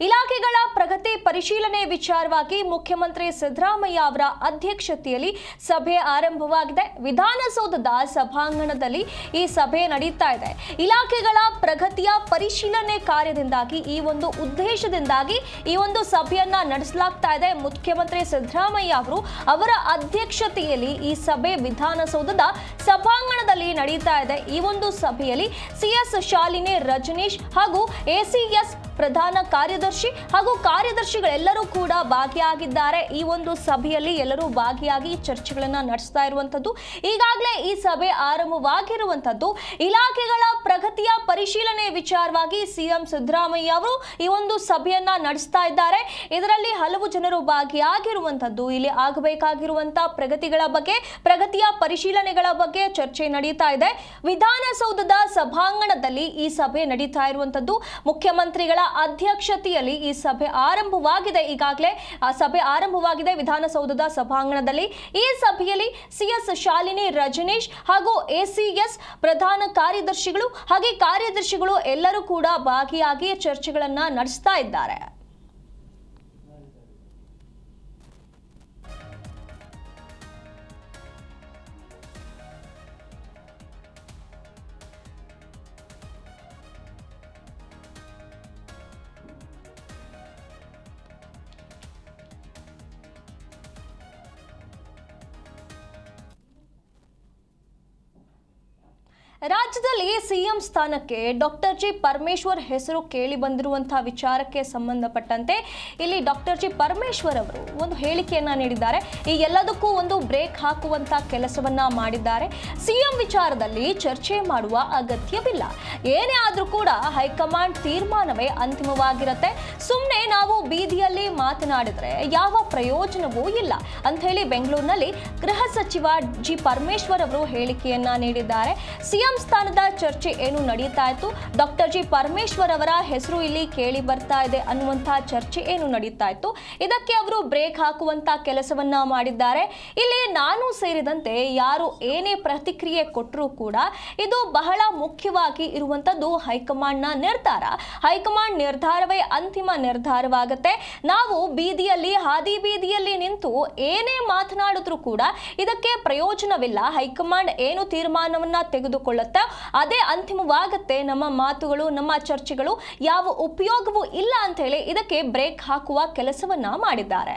ಇಲಾಖೆಗಳ ಪ್ರಗತಿ ಪರಿಶೀಲನೆ ವಿಚಾರವಾಗಿ ಮುಖ್ಯಮಂತ್ರಿ ಸಿದ್ದರಾಮಯ್ಯ ಅವರ ಅಧ್ಯಕ್ಷತೆಯಲ್ಲಿ ಸಭೆ ಆರಂಭವಾಗಿದೆ. ವಿಧಾನಸೌಧದ ಸಭಾಂಗಣದಲ್ಲಿ ಈ ಸಭೆ ನಡೀತಾ ಇದೆ. ಇಲಾಖೆಗಳ ಪ್ರಗತಿಯ ಪರಿಶೀಲನೆ ಕಾರ್ಯದಿಂದಾಗಿ ಈ ಒಂದು ಉದ್ದೇಶದಿಂದಾಗಿ ಈ ಒಂದು ಸಭೆಯನ್ನ ನಡೆಸಲಾಗ್ತಾ ಇದೆ. ಮುಖ್ಯಮಂತ್ರಿ ಸಿದ್ದರಾಮಯ್ಯ ಅವರು ಅವರ ಅಧ್ಯಕ್ಷತೆಯಲ್ಲಿ ಈ ಸಭೆ ವಿಧಾನಸೌಧದ ಸಭಾಂಗಣದಲ್ಲಿ ನಡೀತಾ ಇದೆ. ಈ ಒಂದು ಸಭೆಯಲ್ಲಿ ಸಿಎಸ್ ಶಾಲಿನಿ ರಜನೀಶ್ ಹಾಗೂ ಎಸಿಎಸ್ ಪ್ರಧಾನ ಕಾರ್ಯದರ್ಶಿ ಹಾಗೂ ಕಾರ್ಯದರ್ಶಿಗಳೆಲ್ಲರೂ ಕೂಡ ಭಾಗಿಯಾಗಿದ್ದಾರೆ. ಈ ಒಂದು ಸಭೆಯಲ್ಲಿ ಎಲ್ಲರೂ ಭಾಗಿಯಾಗಿ ಚರ್ಚೆಗಳನ್ನು ನಡೆಸ್ತಾ ಇರುವಂತದ್ದು. ಈಗಾಗಲೇ ಈ ಸಭೆ ಆರಂಭವಾಗಿರುವಂತದ್ದು. ಇಲಾಖೆಗಳ ಪ್ರಗತಿಯ ಪರಿಶೀಲನೆ ವಿಚಾರವಾಗಿ ಸಿಎಂ ಸಿದ್ದರಾಮಯ್ಯ ಅವರು ಈ ಒಂದು ಸಭೆಯನ್ನ ನಡೆಸ್ತಾ ಇದ್ದಾರೆ. ಇದರಲ್ಲಿ ಹಲವು ಜನರು ಭಾಗಿಯಾಗಿರುವಂತದ್ದು. ಇಲ್ಲಿ ಆಗಬೇಕಾಗಿರುವಂತಹ ಪ್ರಗತಿಗಳ ಬಗ್ಗೆ, ಪ್ರಗತಿಯ ಪರಿಶೀಲನೆಗಳ ಬಗ್ಗೆ ಚರ್ಚೆ ನಡೀತಾ ಇದೆ. ವಿಧಾನಸೌಧದ ಸಭಾಂಗಣದಲ್ಲಿ ಈ ಸಭೆ ನಡೀತಾ ಇರುವಂತದ್ದು. ಮುಖ್ಯಮಂತ್ರಿಗಳ ಅಧ್ಯಕ್ಷತೆಯಲ್ಲಿ ಈ ಸಭೆ ಆರಂಭವಾಗಿದೆ. ಈಗಾಗಲೇ ಆ ಸಭೆ ಆರಂಭವಾಗಿದೆ ವಿಧಾನಸೌಧದ ಸಭಾಂಗಣದಲ್ಲಿ. ಈ ಸಭೆಯಲ್ಲಿ ಸಿಎಸ್ ಶಾಲಿನಿ ರಜನೀಶ್ ಹಾಗೂ ಎಸಿಎಸ್ ಪ್ರಧಾನ ಕಾರ್ಯದರ್ಶಿಗಳು ಹಾಗೆ ಕಾರ್ಯದರ್ಶಿಗಳು ಎಲ್ಲರೂ ಕೂಡ ಭಾಗಿಯಾಗಿ ಚರ್ಚೆಗಳನ್ನ ನಡೆಸ್ತಾ ಇದ್ದಾರೆ. ರಾಜ್ಯದಲ್ಲಿ ಸಿಎಂ ಸ್ಥಾನಕ್ಕೆ ಡಾಕ್ಟರ್ ಜಿ ಪರಮೇಶ್ವರ್ ಹೆಸರು ಕೇಳಿ ಬಂದಿರುವಂತಹ ವಿಚಾರಕ್ಕೆ ಸಂಬಂಧಪಟ್ಟಂತೆ ಇಲ್ಲಿ ಡಾಕ್ಟರ್ ಜಿ ಪರಮೇಶ್ವರ್ ಅವರು ಒಂದು ಹೇಳಿಕೆಯನ್ನ ನೀಡಿದ್ದಾರೆ. ಈ ಎಲ್ಲದಕ್ಕೂ ಒಂದು ಬ್ರೇಕ್ ಹಾಕುವಂತ ಕೆಲಸವನ್ನ ಮಾಡಿದ್ದಾರೆ. ಸಿಎಂ ವಿಚಾರದಲ್ಲಿ ಚರ್ಚೆ ಮಾಡುವ ಅಗತ್ಯವಿಲ್ಲ. ಏನೇ ಆದ್ರೂ ಕೂಡ ಹೈಕಮಾಂಡ್ ತೀರ್ಮಾನವೇ ಅಂತಿಮವಾಗಿರುತ್ತೆ. ಸುಮ್ಮನೆ ನಾವು ಬೀದಿಯಲ್ಲಿ ಮಾತನಾಡಿದ್ರೆ ಯಾವ ಪ್ರಯೋಜನವೂ ಇಲ್ಲ ಅಂತ ಹೇಳಿ ಬೆಂಗಳೂರಿನಲ್ಲಿ ಗೃಹ ಸಚಿವ ಜಿ ಪರಮೇಶ್ವರ್ ಅವರು ಹೇಳಿಕೆಯನ್ನ ನೀಡಿದ್ದಾರೆ. ಸಿಎಂ ಸ್ಥಾನದ ಚರ್ಚೆ ಏನು ನಡೀತಾ ಇತ್ತು, ಡಾಕ್ಟರ್ ಜಿ ಪರಮೇಶ್ವರ್ ಅವರ ಹೆಸರು ಇಲ್ಲಿ ಕೇಳಿ ಬರ್ತಾ ಇದೆ ಅನ್ನುವಂತಹ ಚರ್ಚೆ ಏನು ನಡೀತಾ ಇತ್ತು, ಇದಕ್ಕೆ ಅವರು ಬ್ರೇಕ್ ಹಾಕುವಂತ ಕೆಲಸವನ್ನ ಮಾಡಿದ್ದಾರೆ. ಇಲ್ಲಿ ನಾನು ಸೇರಿದಂತೆ ಯಾರು ಏನೇ ಪ್ರತಿಕ್ರಿಯೆ ಕೊಟ್ಟರೂ ಕೂಡ ಇದು ಬಹಳ ಮುಖ್ಯವಾಗಿ ಇರುವಂತದ್ದು ಹೈಕಮಾಂಡ್ನ ನಿರ್ಧಾರ. ಹೈಕಮಾಂಡ್ ನಿರ್ಧಾರವೇ ಅಂತಿಮ ನಿರ್ಧಾರವಾಗುತ್ತೆ. ನಾವು ಬೀದಿಯಲ್ಲಿ ಹಾದಿ ಬೀದಿಯಲ್ಲಿ ನಿಂತು ಏನೇ ಮಾತನಾಡಿದ್ರು ಕೂಡ ಇದಕ್ಕೆ ಪ್ರಯೋಜನವಿಲ್ಲ. ಹೈಕಮಾಂಡ್ ಏನು ತೀರ್ಮಾನವನ್ನ ತೆಗೆದುಕೊಳ್ಳುತ್ತೆ ಅದೇ ಅಂತಿಮವಾಗುತ್ತೆ. ನಮ್ಮ ಮಾತುಗಳು, ನಮ್ಮ ಚರ್ಚೆಗಳು ಯಾವ ಉಪಯೋಗವೂ ಇಲ್ಲ ಅಂತ ಹೇಳಿ ಇದಕ್ಕೆ ಬ್ರೇಕ್ ಹಾಕುವ ಕೆಲಸವನ್ನ ಮಾಡಿದ್ದಾರೆ.